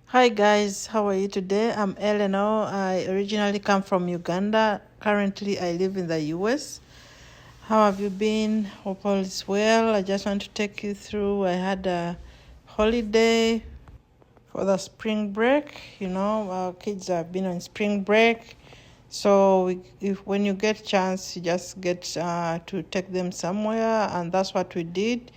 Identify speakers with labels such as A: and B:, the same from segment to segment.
A: Hi guys, how are you today? I'm Eleanor. I originally come from Uganda. Currently, I live in the US. How have you been? Hope all is well. I just want to take you through. I had a holiday for the spring break. Our kids have been on spring break. So if when you get chance, you just get to take them somewhere, and that's what we did.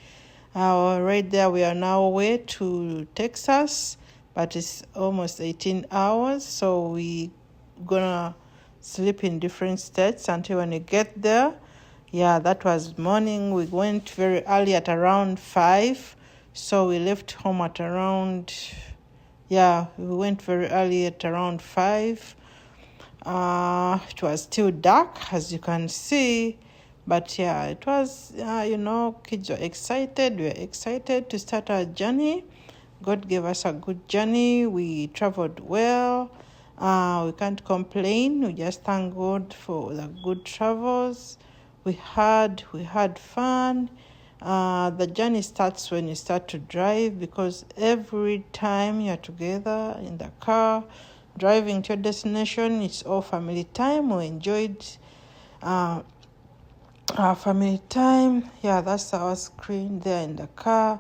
A: Right there, we are now away to Texas, but it's almost 18 hours, so we gonna sleep in different states until when we get there. Yeah, that was morning. We went very early at around 5, so we left home at around, yeah, we went very early at around 5. It was still dark, as you can see, but yeah, it was, kids were excited. We were excited to start our journey. God gave us a good journey. We traveled well. We can't complain. We just thank God for the good travels. We had fun. The journey starts when you start to drive, because every time you're together in the car driving to your destination, it's all family time. We enjoyed uh, our family time. Yeah, that's our screen there in the car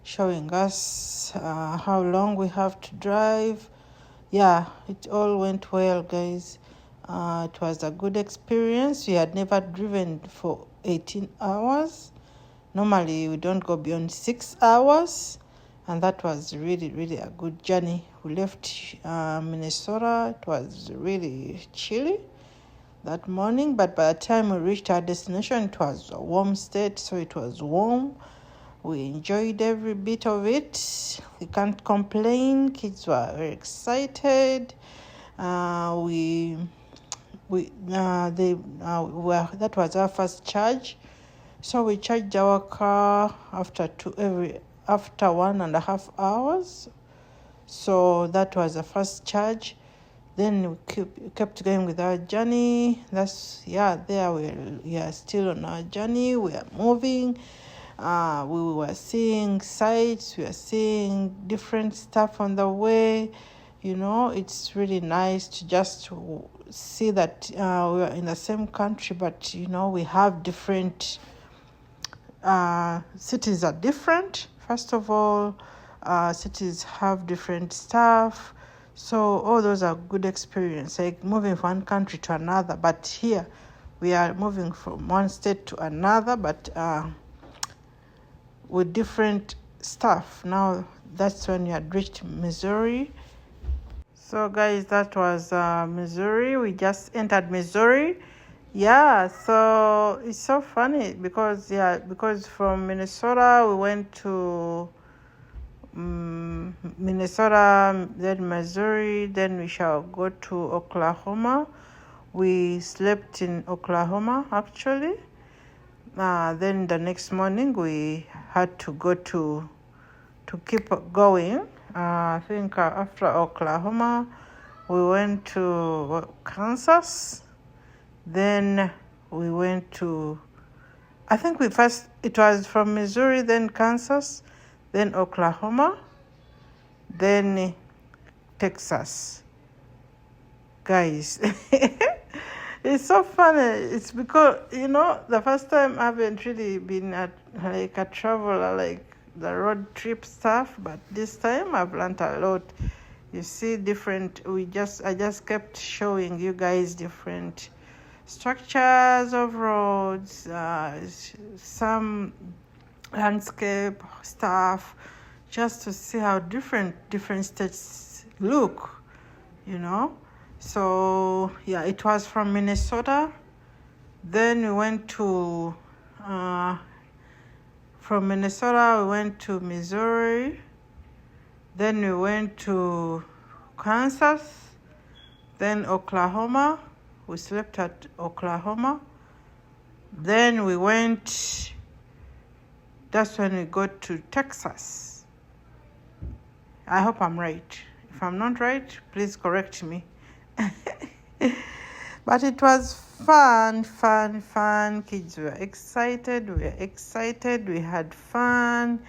A: showing us how long we have to drive. Yeah, it all went well, guys. It was a good experience. We had never driven for 18 hours. Normally, we don't go beyond 6 hours, and that was really, really a good journey. We left Minnesota. It was really chilly that morning, but by the time we reached our destination, it was a warm state, so it was warm. We enjoyed every bit of it. We can't complain. Kids were very excited. That was our first charge. So we charged our car after 1.5 hours. So that was the first charge. Then we kept going with our journey. There we are still on our journey. We are moving. We were seeing sights. We are seeing different stuff on the way. It's really nice to just see that we are in the same country, but we have different cities are different. First of all, cities have different stuff. So all those are good experience, like moving from one country to another. But here, we are moving from one state to another, but with different stuff. Now, that's when you had reached Missouri. So guys, that was Missouri. We just entered Missouri. Yeah, so it's so funny because from Minnesota we went to Minnesota, then Missouri, then we shall go to Oklahoma. We slept in Oklahoma actually. Then the next morning we had to go to keep going. I think after Oklahoma we went to Kansas. Then we went to, I think it was from Missouri, then Kansas, then Oklahoma, then Texas. Guys, it's so funny. It's because, the first time I haven't really been at like a traveler, like the road trip stuff, but this time I've learned a lot. You see I just kept showing you guys different structures of roads, some landscape stuff, just to see how different states look, So yeah, it was from Minnesota. Then we went to from Minnesota we went to Missouri. Then we went to Kansas. Then Oklahoma. We slept at Oklahoma. Then that's when we got to Texas. I hope I'm right. If I'm not right, please correct me. But it was fun. Kids were excited. We were excited. We had fun.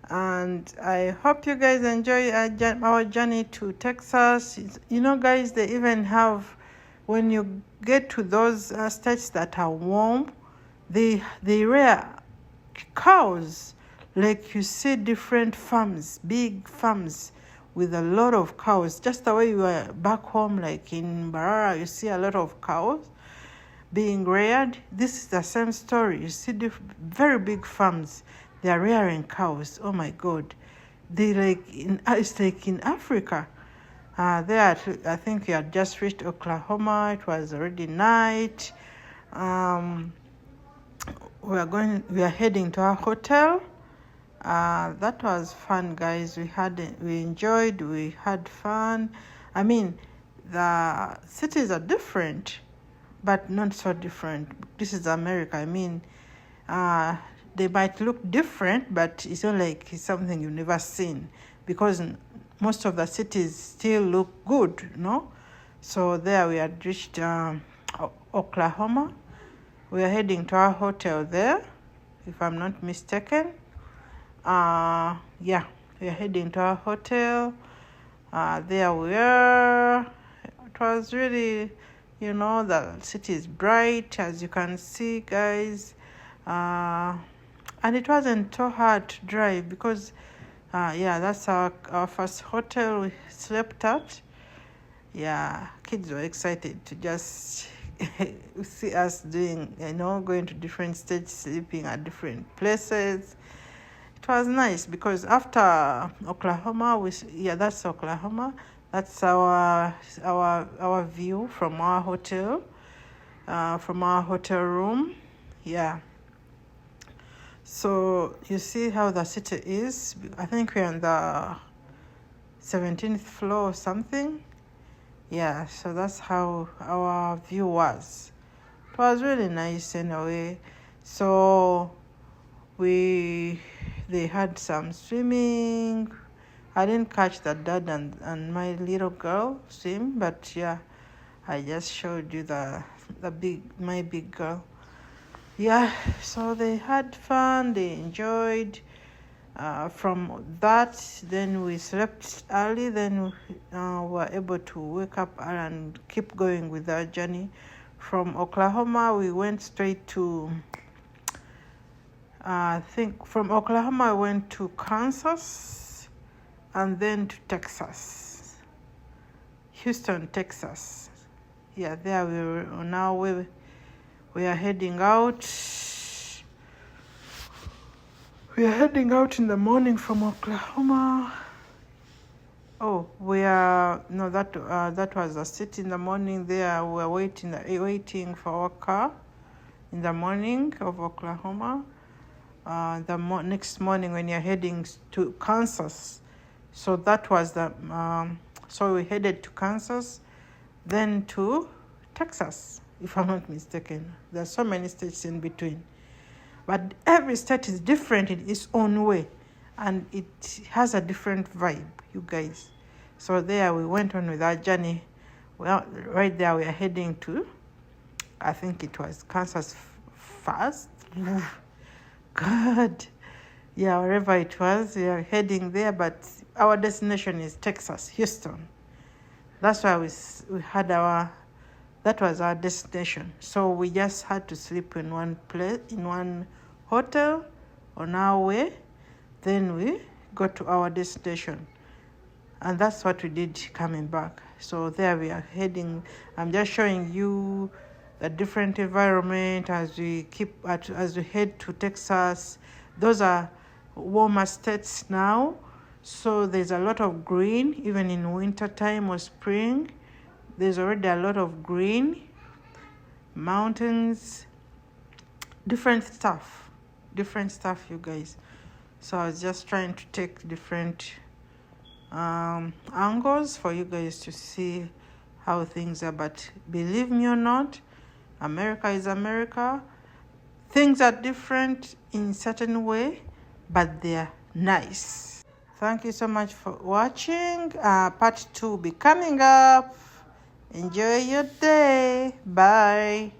A: And I hope you guys enjoy our journey to Texas. You know, guys, they even have, when you get to those states that are warm, they rear cows. Like you see different farms, big farms with a lot of cows. Just the way you are back home, like in Barara, you see a lot of cows being reared. This is the same story. You see very big farms. They are rearing cows. Oh my God. It's like in Africa. There, I think we had just reached Oklahoma. It was already night. We are heading to our hotel. That was fun, guys. We enjoyed, we had fun. I mean, the cities are different, but not so different. This is America. I mean, they might look different, but it's not like it's something you've never seen, because most of the cities still look good, no? So there we had reached Oklahoma. We are heading to our hotel there, if I'm not mistaken. Yeah, we are heading to our hotel. There we are. It was really, the city is bright, as you can see, guys. And it wasn't so hard to drive because, that's our first hotel we slept at. Yeah, kids were excited to just see us doing, going to different states, sleeping at different places. It was nice because after Oklahoma, that's Oklahoma. That's our view from our hotel, from our hotel room. Yeah. So you see how the city is. I think we're on the 17th floor or something. Yeah, so that's how our view was. It was really nice anyway. So they had some swimming. I didn't catch the dad and my little girl swim, but yeah, I just showed you my big girl. Yeah, so they had fun, they enjoyed. From that, then we slept early, then we were able to wake up and keep going with our journey. From Oklahoma, we went straight to, I think from Oklahoma, I went to Kansas and then to Texas, Houston, Texas. Yeah, there we were. Now we are heading out. We are heading out in the morning from Oklahoma. Oh, that was the city in the morning. There we were waiting for our car in the morning of Oklahoma. Next morning when you're heading to Kansas. So that was so we headed to Kansas, then to Texas, if I'm not mistaken. There's so many states in between. But every state is different in its own way, and it has a different vibe, you guys. So there we went on with our journey. Well, right there we are heading to, I think it was Kansas first. God. Yeah, wherever it was, we are heading there, but our destination is Texas, Houston. That's why that was our destination. So we just had to sleep in one hotel on our way. Then we got to our destination. And that's what we did coming back. So there we are heading. I'm just showing you the different environment as we head to Texas. Those are warmer states now. So there's a lot of green, even in winter time or spring. There's already a lot of green, mountains, different stuff, you guys. So I was just trying to take different angles for you guys to see how things are. But believe me or not, America is America. Things are different in certain way, but they're nice. Thank you so much for watching. Part 2 will be coming up. Enjoy your day. Bye.